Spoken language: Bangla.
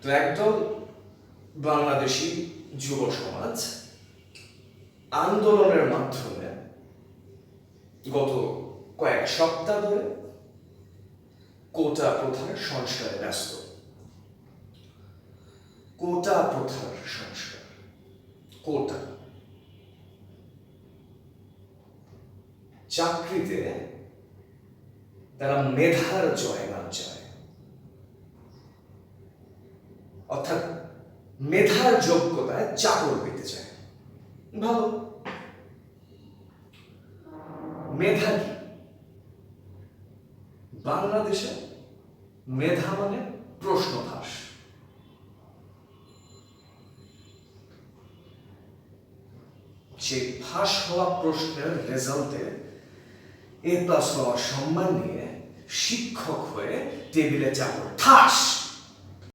তো একদল বাংলাদেশি যুব সমাজ আন্দোলনের মাধ্যমে গত কয়েক সপ্তাহ ধরে কোটা প্রথার সংস্কারে ব্যস্ত। কোটা প্রথার সংস্কার, কোটা চাকরিতে তারা মেধার জয়গান চায়, অর্থাৎ মেধার যোগ্যতায় চাকর পেতে চায়। ভালো, মেধা কি? বাংলাদেশে মেধা মানে প্রশ্ন ফাঁস। সেই ফাঁস হওয়া প্রশ্নের রেজাল্টে A+ হওয়ার সম্মান নিয়ে শিক্ষক হয়ে টেবিলে চাকর ঠাস।